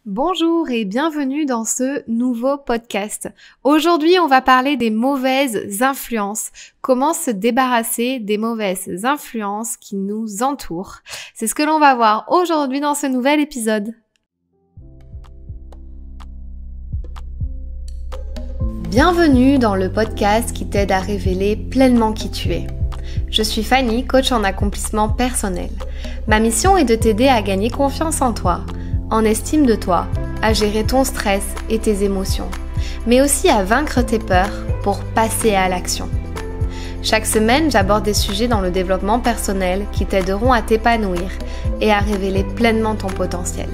Bonjour et bienvenue dans ce nouveau podcast. Aujourd'hui, on va parler des mauvaises influences. Comment se débarrasser des mauvaises influences qui nous entourent. C'est ce que l'on va voir aujourd'hui dans ce nouvel épisode. Bienvenue dans le podcast qui t'aide à révéler pleinement qui tu es. Je suis Fanny, coach en accomplissement personnel. Ma mission est de t'aider à gagner confiance en toi, en estime de toi, à gérer ton stress et tes émotions, mais aussi à vaincre tes peurs pour passer à l'action. Chaque semaine, j'aborde des sujets dans le développement personnel qui t'aideront à t'épanouir et à révéler pleinement ton potentiel.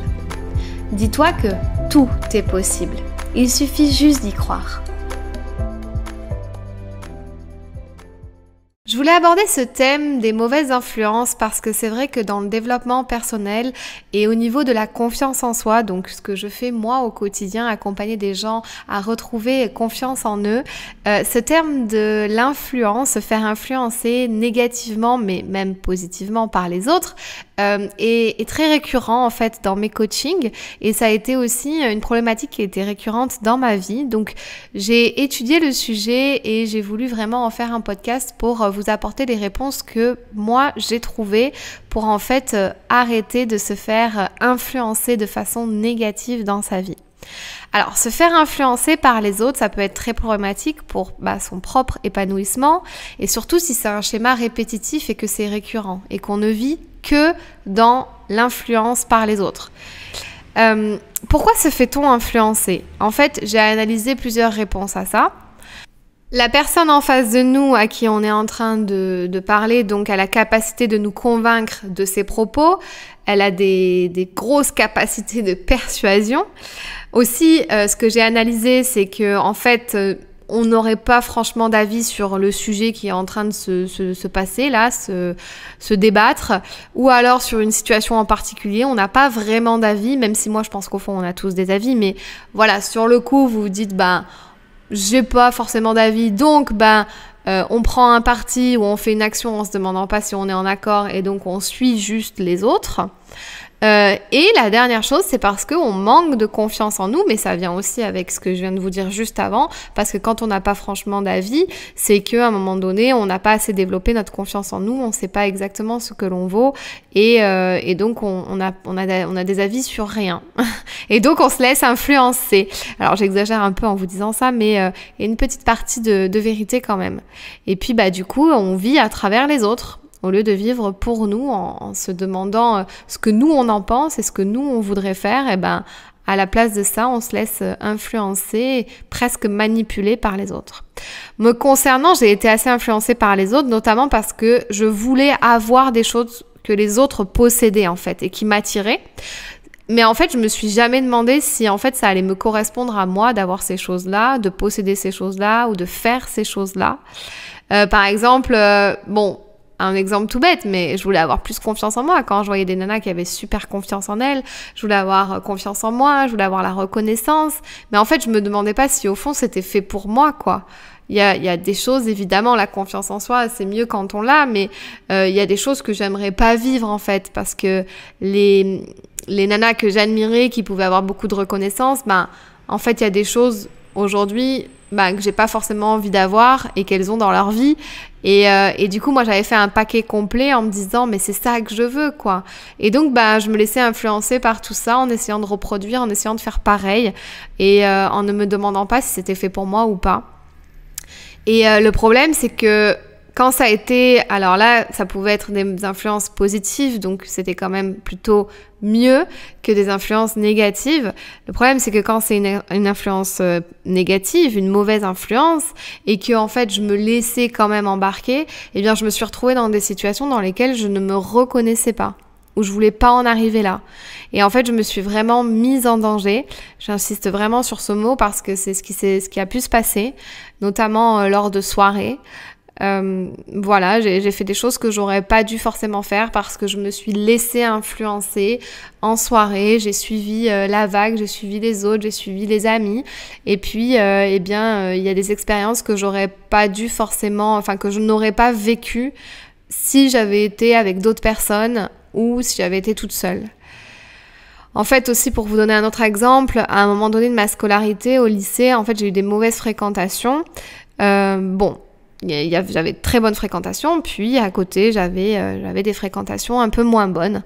Dis-toi que tout est possible, il suffit juste d'y croire. Je voulais aborder ce thème des mauvaises influences parce que c'est vrai que dans le développement personnel et au niveau de la confiance en soi, donc ce que je fais moi au quotidien, accompagner des gens à retrouver confiance en eux, ce terme de l'influence, se faire influencer négativement mais même positivement par les autres, est très récurrent en fait dans mes coachings et ça a été aussi une problématique qui était récurrente dans ma vie. Donc j'ai étudié le sujet et j'ai voulu vraiment en faire un podcast pour vous apporter les réponses que moi j'ai trouvées pour en fait arrêter de se faire influencer de façon négative dans sa vie. Alors, se faire influencer par les autres, ça peut être très problématique pour son propre épanouissement et surtout si c'est un schéma répétitif et que c'est récurrent et qu'on ne vit que dans l'influence par les autres. Pourquoi se fait-on influencer ? En fait, j'ai analysé plusieurs réponses à ça. La personne en face de nous à qui on est en train de parler, donc a la capacité de nous convaincre de ses propos. Elle a des grosses capacités de persuasion. Aussi, ce que j'ai analysé, c'est que en fait, on n'aurait pas franchement d'avis sur le sujet qui est en train de se passer là, se débattre, ou alors sur une situation en particulier, on n'a pas vraiment d'avis, même si moi je pense qu'au fond on a tous des avis, mais voilà, sur le coup vous vous dites j'ai pas forcément d'avis, donc on prend un parti ou on fait une action en se demandant pas si on est en accord et donc on suit juste les autres. Et la dernière chose, c'est parce qu'on manque de confiance en nous, mais ça vient aussi avec ce que je viens de vous dire juste avant, parce que quand on n'a pas franchement d'avis, c'est qu'à un moment donné, on n'a pas assez développé notre confiance en nous, on ne sait pas exactement ce que l'on vaut, et donc on a des avis sur rien. Et donc on se laisse influencer. Alors j'exagère un peu en vous disant ça, mais il y a une petite partie de vérité quand même. Et puis du coup, on vit à travers les autres, au lieu de vivre pour nous en se demandant ce que nous on en pense et ce que nous on voudrait faire, et à la place de ça, on se laisse influencer, presque manipuler par les autres. Me concernant, j'ai été assez influencée par les autres, notamment parce que je voulais avoir des choses que les autres possédaient en fait et qui m'attiraient. Mais en fait, je me suis jamais demandé si en fait ça allait me correspondre à moi d'avoir ces choses-là, de posséder ces choses-là ou de faire ces choses-là. Par exemple, un exemple tout bête, mais je voulais avoir plus confiance en moi. Quand je voyais des nanas qui avaient super confiance en elles, je voulais avoir confiance en moi, je voulais avoir la reconnaissance. Mais en fait, je me demandais pas si au fond c'était fait pour moi, quoi. Il y a des choses, évidemment, la confiance en soi, c'est mieux quand on l'a, mais il y a des choses que j'aimerais pas vivre, en fait, parce que les nanas que j'admirais, qui pouvaient avoir beaucoup de reconnaissance, en fait, il y a des choses aujourd'hui que j'ai pas forcément envie d'avoir et qu'elles ont dans leur vie. Et du coup, moi, j'avais fait un paquet complet en me disant, mais c'est ça que je veux, quoi. Et donc, je me laissais influencer par tout ça en essayant de reproduire, en essayant de faire pareil et en ne me demandant pas si c'était fait pour moi ou pas. Et le problème, c'est que quand ça a été... Alors là, ça pouvait être des influences positives, donc c'était quand même plutôt mieux que des influences négatives. Le problème, c'est que quand c'est une influence négative, une mauvaise influence, et que en fait, je me laissais quand même embarquer, eh bien, je me suis retrouvée dans des situations dans lesquelles je ne me reconnaissais pas, où je voulais pas en arriver là. Et en fait, je me suis vraiment mise en danger. J'insiste vraiment sur ce mot parce que c'est ce qui a pu se passer, notamment lors de soirées. Voilà, j'ai fait des choses que j'aurais pas dû forcément faire parce que je me suis laissée influencer en soirée, j'ai suivi la vague, j'ai suivi les autres, j'ai suivi les amis et puis il y a des expériences que j'aurais pas dû forcément, enfin que je n'aurais pas vécu si j'avais été avec d'autres personnes ou si j'avais été toute seule. En fait, aussi, pour vous donner un autre exemple, à un moment donné de ma scolarité au lycée, en fait, j'ai eu des mauvaises fréquentations. Bon, j'avais de très bonnes fréquentations, puis à côté, j'avais des fréquentations un peu moins bonnes.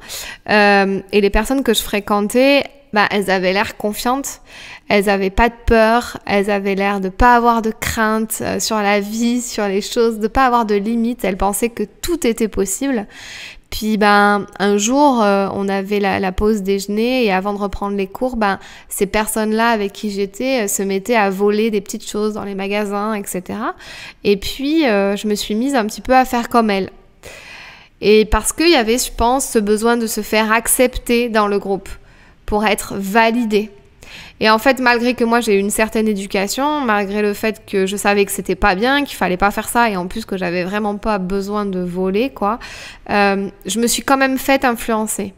Et les personnes que je fréquentais, bah, elles avaient l'air confiantes, elles avaient pas de peur, elles avaient l'air de pas avoir de crainte sur la vie, sur les choses, de pas avoir de limites, elles pensaient que tout était possible. Puis ben un jour, on avait la pause déjeuner et avant de reprendre les cours, ben ces personnes-là avec qui j'étais se mettaient à voler des petites choses dans les magasins, etc. Et puis je me suis mise un petit peu à faire comme elles. Et parce qu'il y avait, je pense, ce besoin de se faire accepter dans le groupe pour être validée. Et en fait, malgré que moi j'ai eu une certaine éducation, malgré le fait que je savais que c'était pas bien, qu'il fallait pas faire ça, et en plus que j'avais vraiment pas besoin de voler, quoi, je me suis quand même faite influencer.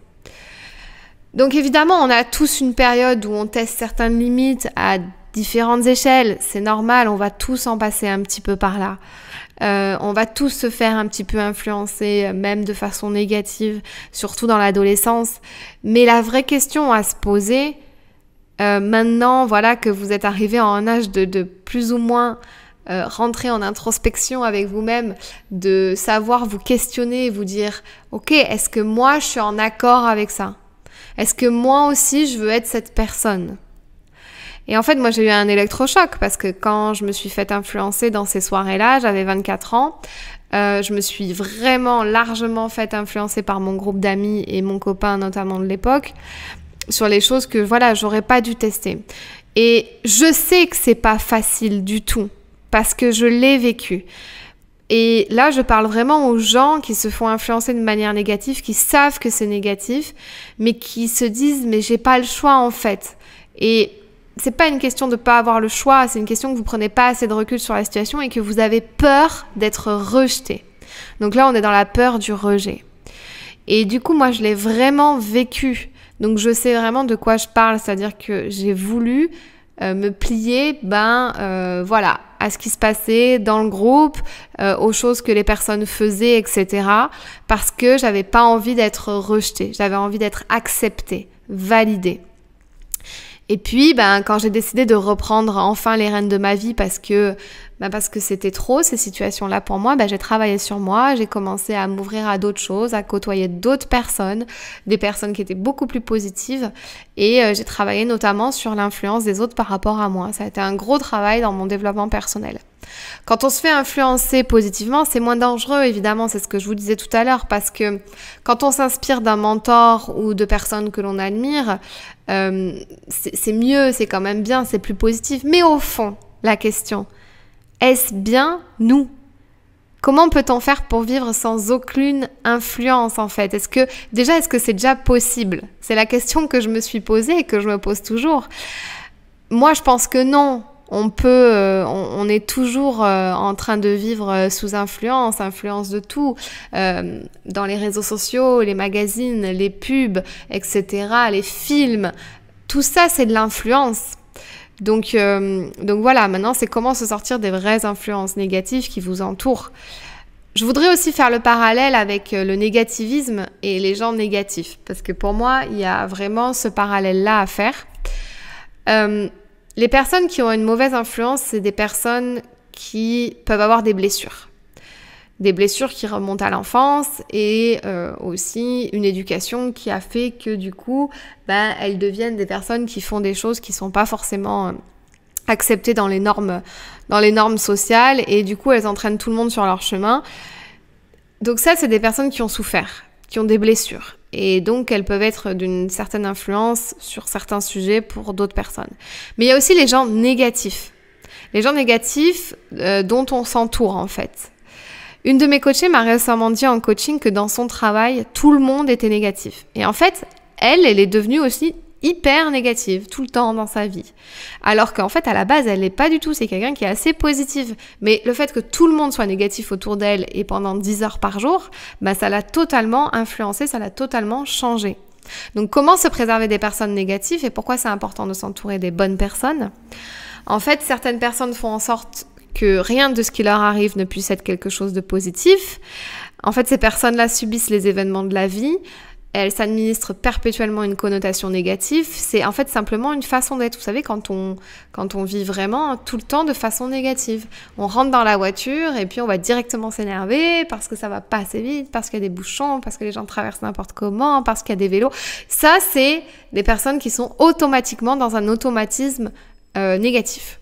Donc évidemment, on a tous une période où on teste certaines limites à différentes échelles. C'est normal, on va tous en passer un petit peu par là. On va tous se faire un petit peu influencer, même de façon négative, surtout dans l'adolescence. Mais la vraie question à se poser, maintenant, voilà que vous êtes arrivé à un âge de plus ou moins rentrer en introspection avec vous-même, de savoir vous questionner et vous dire « Ok, est-ce que moi, je suis en accord avec ça? Est-ce que moi aussi, je veux être cette personne ?» Et en fait, moi, j'ai eu un électrochoc parce que quand je me suis fait influencer dans ces soirées-là, j'avais 24 ans, je me suis vraiment largement fait influencer par mon groupe d'amis et mon copain notamment de l'époque, sur les choses que, voilà, j'aurais pas dû tester. Et je sais que c'est pas facile du tout, parce que je l'ai vécu. Et là, je parle vraiment aux gens qui se font influencer de manière négative, qui savent que c'est négatif, mais qui se disent « mais j'ai pas le choix en fait ». Et c'est pas une question de pas avoir le choix, c'est une question que vous prenez pas assez de recul sur la situation et que vous avez peur d'être rejeté. Donc là, on est dans la peur du rejet. Et du coup, moi, je l'ai vraiment vécu. Donc je sais vraiment de quoi je parle, c'est-à-dire que j'ai voulu me plier, voilà, à ce qui se passait dans le groupe, aux choses que les personnes faisaient, etc. Parce que j'avais pas envie d'être rejetée, j'avais envie d'être acceptée, validée. Et puis, quand j'ai décidé de reprendre enfin les rênes de ma vie parce que c'était trop ces situations-là pour moi, j'ai travaillé sur moi, j'ai commencé à m'ouvrir à d'autres choses, à côtoyer d'autres personnes, des personnes qui étaient beaucoup plus positives et j'ai travaillé notamment sur l'influence des autres par rapport à moi. Ça a été un gros travail dans mon développement personnel. Quand on se fait influencer positivement, c'est moins dangereux, évidemment, c'est ce que je vous disais tout à l'heure, parce que quand on s'inspire d'un mentor ou de personnes que l'on admire, c'est mieux, c'est quand même bien, c'est plus positif. Mais au fond, la question, est-ce bien nous? Comment peut-on faire pour vivre sans aucune influence en fait? Est-ce que c'est déjà possible? C'est la question que je me suis posée et que je me pose toujours. Moi, je pense que non. On est toujours en train de vivre sous influence de tout, dans les réseaux sociaux, les magazines, les pubs, etc., les films. Tout ça, c'est de l'influence. Donc voilà, maintenant, c'est comment se sortir des vraies influences négatives qui vous entourent. Je voudrais aussi faire le parallèle avec le négativisme et les gens négatifs, parce que pour moi, il y a vraiment ce parallèle-là à faire. Les personnes qui ont une mauvaise influence, c'est des personnes qui peuvent avoir des blessures. Des blessures qui remontent à l'enfance et aussi une éducation qui a fait que du coup, elles deviennent des personnes qui font des choses qui ne sont pas forcément acceptées dans les normes sociales et du coup, elles entraînent tout le monde sur leur chemin. Donc ça, c'est des personnes qui ont souffert, qui ont des blessures. Et donc, elles peuvent être d'une certaine influence sur certains sujets pour d'autres personnes. Mais il y a aussi les gens négatifs. Les gens négatifs dont on s'entoure, en fait. Une de mes coachées m'a récemment dit en coaching que dans son travail, tout le monde était négatif. Et en fait, elle est devenue aussi hyper négative tout le temps dans sa vie. Alors qu'en fait, à la base, elle n'est pas du tout. C'est quelqu'un qui est assez positive. Mais le fait que tout le monde soit négatif autour d'elle et pendant 10 heures par jour, ça l'a totalement influencée, ça l'a totalement changée. Donc, comment se préserver des personnes négatives et pourquoi c'est important de s'entourer des bonnes personnes? En fait, certaines personnes font en sorte que rien de ce qui leur arrive ne puisse être quelque chose de positif. En fait, ces personnes-là subissent les événements de la vie elle s'administre perpétuellement une connotation négative. C'est en fait simplement une façon d'être. Vous savez, quand on vit vraiment tout le temps de façon négative. On rentre dans la voiture et puis on va directement s'énerver parce que ça va pas assez vite, parce qu'il y a des bouchons, parce que les gens traversent n'importe comment, parce qu'il y a des vélos. Ça, c'est des personnes qui sont automatiquement dans un automatisme négatif.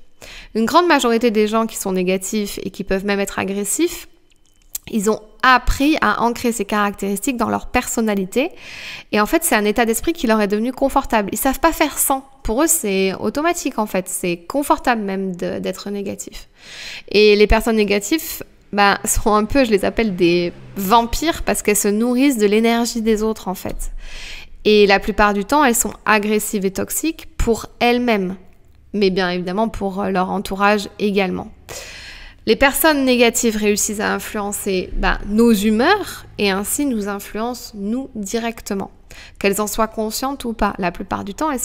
Une grande majorité des gens qui sont négatifs et qui peuvent même être agressifs, ils ont appris à ancrer ces caractéristiques dans leur personnalité. Et en fait, c'est un état d'esprit qui leur est devenu confortable. Ils savent pas faire sans. Pour eux, c'est automatique en fait. C'est confortable même d'être négatif. Et les personnes négatives, sont un peu, je les appelle des vampires parce qu'elles se nourrissent de l'énergie des autres en fait. Et la plupart du temps, elles sont agressives et toxiques pour elles-mêmes. Mais bien évidemment pour leur entourage également. Les personnes négatives réussissent à influencer nos humeurs et ainsi nous influencent nous directement. Qu'elles en soient conscientes ou pas. La plupart du temps, elles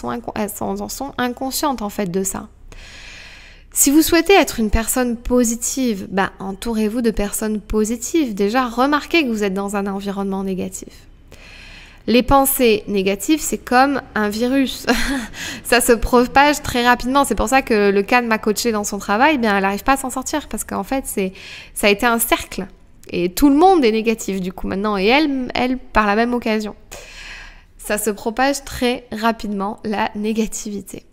en sont inconscientes en fait de ça. Si vous souhaitez être une personne positive, entourez-vous de personnes positives. Déjà, remarquez que vous êtes dans un environnement négatif. Les pensées négatives, c'est comme un virus. Ça se propage très rapidement. C'est pour ça que le cas de ma coachée dans son travail, elle n'arrive pas à s'en sortir parce qu'en fait, ça a été un cercle. Et tout le monde est négatif du coup maintenant. Et elle par la même occasion. Ça se propage très rapidement, la négativité.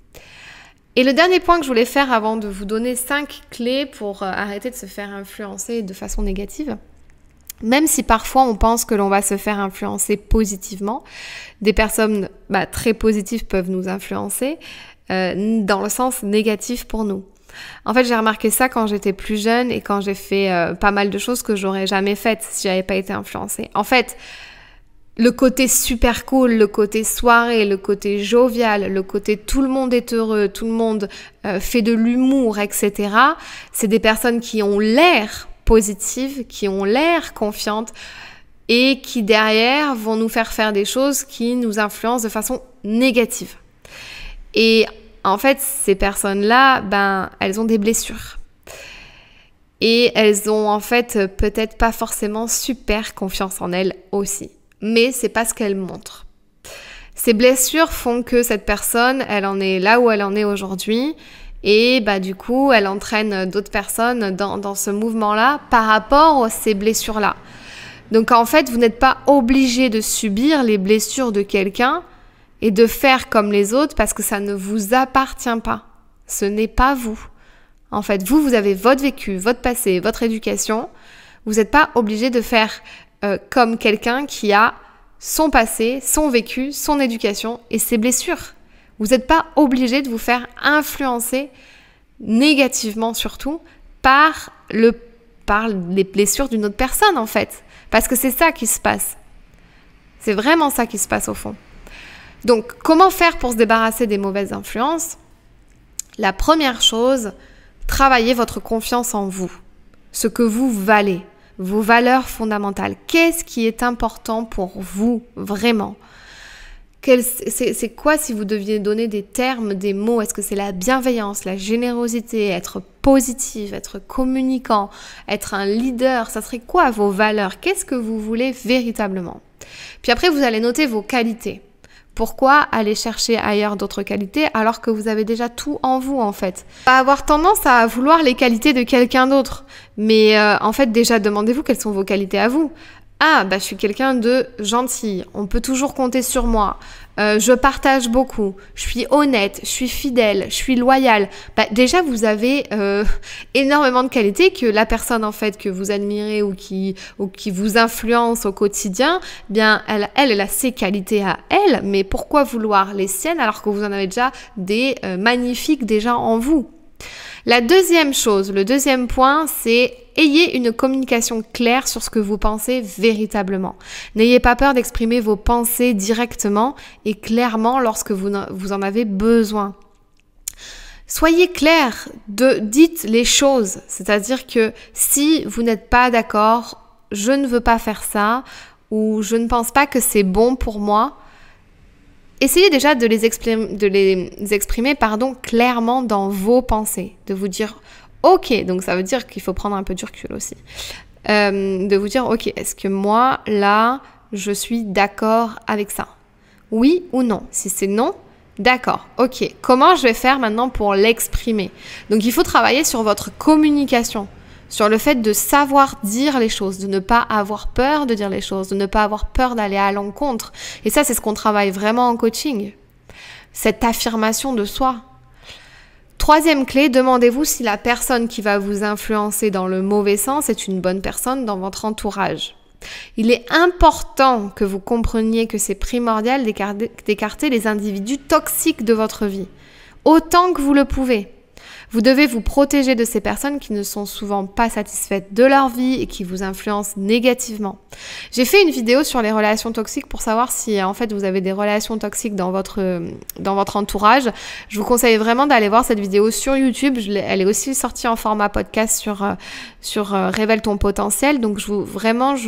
Et le dernier point que je voulais faire avant de vous donner 5 clés pour arrêter de se faire influencer de façon négative. Même si parfois on pense que l'on va se faire influencer positivement, des personnes très positives peuvent nous influencer dans le sens négatif pour nous. En fait, j'ai remarqué ça quand j'étais plus jeune et quand j'ai fait pas mal de choses que j'aurais jamais faites si j'avais pas été influencée. En fait, le côté super cool, le côté soirée, le côté jovial, le côté tout le monde est heureux, tout le monde fait de l'humour, etc. C'est des personnes qui ont l'air positives, qui ont l'air confiantes et qui derrière vont nous faire des choses qui nous influencent de façon négative. Et en fait, ces personnes-là, elles ont des blessures. Et elles ont en fait peut-être pas forcément super confiance en elles aussi. Mais c'est pas ce qu'elles montrent. Ces blessures font que cette personne, elle en est là où elle en est aujourd'hui. Et du coup, elle entraîne d'autres personnes dans ce mouvement-là par rapport à ces blessures-là. Donc en fait, vous n'êtes pas obligé de subir les blessures de quelqu'un et de faire comme les autres parce que ça ne vous appartient pas. Ce n'est pas vous. En fait, vous avez votre vécu, votre passé, votre éducation. Vous n'êtes pas obligé de faire comme quelqu'un qui a son passé, son vécu, son éducation et ses blessures. Vous n'êtes pas obligé de vous faire influencer négativement surtout par les blessures d'une autre personne en fait. Parce que c'est ça qui se passe. C'est vraiment ça qui se passe au fond. Donc, comment faire pour se débarrasser des mauvaises influences? La première chose, travaillez votre confiance en vous. Ce que vous valez, vos valeurs fondamentales. Qu'est-ce qui est important pour vous vraiment? C'est quoi si vous deviez donner des termes, des mots? Est-ce que c'est la bienveillance, la générosité, être positif, être communicant, être un leader? Ça serait quoi vos valeurs? Qu'est-ce que vous voulez véritablement? Puis après, vous allez noter vos qualités. Pourquoi aller chercher ailleurs d'autres qualités alors que vous avez déjà tout en vous en fait? Pas avoir tendance à vouloir les qualités de quelqu'un d'autre. Mais en fait, déjà, demandez-vous quelles sont vos qualités à vous. Ah, je suis quelqu'un de gentil, on peut toujours compter sur moi, je partage beaucoup, je suis honnête, je suis fidèle, je suis loyale. Déjà, vous avez énormément de qualités que la personne en fait que vous admirez ou qui vous influence au quotidien, elle a ses qualités à elle, mais pourquoi vouloir les siennes alors que vous en avez déjà des magnifiques déjà en vous? La deuxième chose, le deuxième point, c'est ayez une communication claire sur ce que vous pensez véritablement. N'ayez pas peur d'exprimer vos pensées directement et clairement lorsque vous en avez besoin. Soyez clair, dites les choses, c'est-à-dire que si vous n'êtes pas d'accord, je ne veux pas faire ça ou je ne pense pas que c'est bon pour moi, essayez déjà de les exprimer clairement dans vos pensées, de vous dire « Ok », donc ça veut dire qu'il faut prendre un peu du recul aussi, de vous dire « Ok, est-ce que moi, là, je suis d'accord avec ça. Oui ou non? Si c'est non, d'accord, ok. Comment je vais faire maintenant pour l'exprimer? Donc il faut travailler sur votre communication, sur le fait de savoir dire les choses, de ne pas avoir peur de dire les choses, de ne pas avoir peur d'aller à l'encontre. Et ça, c'est ce qu'on travaille vraiment en coaching. Cette affirmation de soi. Troisième clé, demandez-vous si la personne qui va vous influencer dans le mauvais sens est une bonne personne dans votre entourage. Il est important que vous compreniez que c'est primordial d'écarter les individus toxiques de votre vie, autant que vous le pouvez. Vous devez vous protéger de ces personnes qui ne sont souvent pas satisfaites de leur vie et qui vous influencent négativement. J'ai fait une vidéo sur les relations toxiques pour savoir si en fait vous avez des relations toxiques dans votre entourage. Je vous conseille vraiment d'aller voir cette vidéo sur YouTube. Elle est aussi sortie en format podcast sur Révèle ton potentiel. Donc je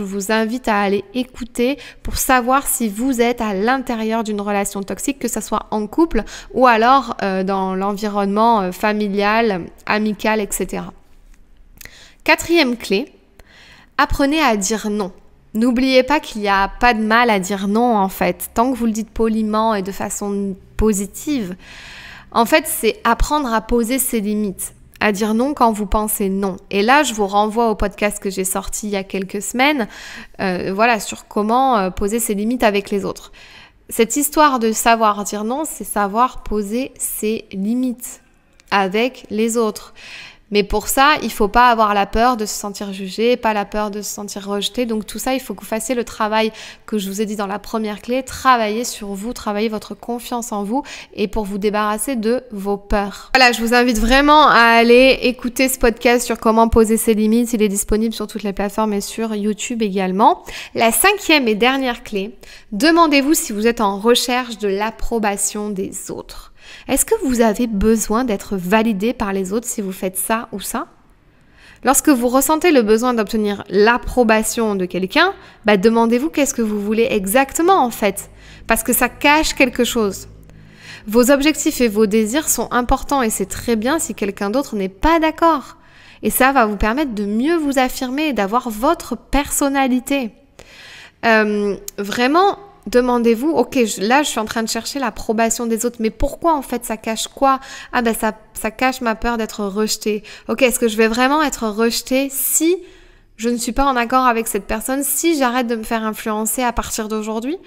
vous invite à aller écouter pour savoir si vous êtes à l'intérieur d'une relation toxique, que ce soit en couple ou alors dans l'environnement familial, amical, etc. Quatrième clé, apprenez à dire non. N'oubliez pas qu'il n'y a pas de mal à dire non en fait, tant que vous le dites poliment et de façon positive. En fait, c'est apprendre à poser ses limites, à dire non quand vous pensez non. Et là, je vous renvoie au podcast que j'ai sorti il y a quelques semaines, sur comment poser ses limites avec les autres. Cette histoire de savoir dire non, c'est savoir poser ses limites avec les autres. Mais pour ça, il faut pas avoir la peur de se sentir jugé, pas la peur de se sentir rejeté. Donc tout ça, il faut que vous fassiez le travail que je vous ai dit dans la première clé. Travaillez sur vous, travaillez votre confiance en vous et pour vous débarrasser de vos peurs. Voilà, je vous invite vraiment à aller écouter ce podcast sur comment poser ses limites. Il est disponible sur toutes les plateformes et sur YouTube également. La cinquième et dernière clé, demandez-vous si vous êtes en recherche de l'approbation des autres. Est-ce que vous avez besoin d'être validé par les autres si vous faites ça ou ça? Lorsque vous ressentez le besoin d'obtenir l'approbation de quelqu'un, demandez-vous qu'est-ce que vous voulez exactement en fait, parce que ça cache quelque chose. Vos objectifs et vos désirs sont importants et c'est très bien si quelqu'un d'autre n'est pas d'accord. Et ça va vous permettre de mieux vous affirmer et d'avoir votre personnalité. Vraiment, demandez-vous, ok, là je suis en train de chercher l'approbation des autres, mais pourquoi en fait ça cache quoi? Ça cache ma peur d'être rejetée. Ok, est-ce que je vais vraiment être rejetée si je ne suis pas en accord avec cette personne, si j'arrête de me faire influencer à partir d'aujourd'hui?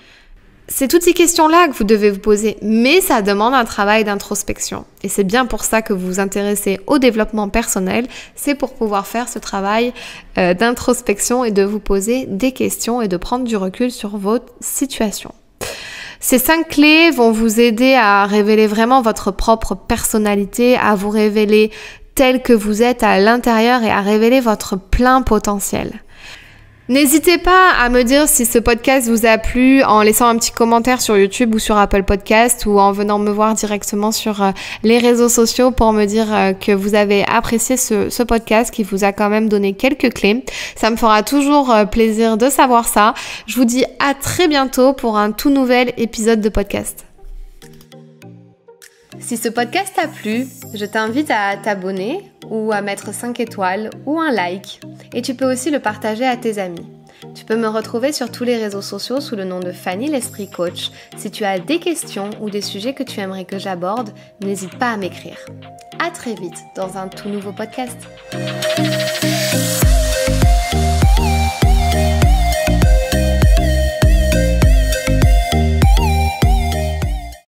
C'est toutes ces questions-là que vous devez vous poser, mais ça demande un travail d'introspection. Et c'est bien pour ça que vous vous intéressez au développement personnel, c'est pour pouvoir faire ce travail d'introspection et de vous poser des questions et de prendre du recul sur votre situation. Ces 5 clés vont vous aider à révéler vraiment votre propre personnalité, à vous révéler tel que vous êtes à l'intérieur et à révéler votre plein potentiel. N'hésitez pas à me dire si ce podcast vous a plu en laissant un petit commentaire sur YouTube ou sur Apple Podcast ou en venant me voir directement sur les réseaux sociaux pour me dire que vous avez apprécié ce podcast qui vous a quand même donné quelques clés. Ça me fera toujours plaisir de savoir ça. Je vous dis à très bientôt pour un tout nouvel épisode de podcast. Si ce podcast t'a plu, je t'invite à t'abonner ou à mettre 5 étoiles ou un like. Et tu peux aussi le partager à tes amis. Tu peux me retrouver sur tous les réseaux sociaux sous le nom de Fanny l'Esprit Coach. Si tu as des questions ou des sujets que tu aimerais que j'aborde, n'hésite pas à m'écrire. À très vite dans un tout nouveau podcast.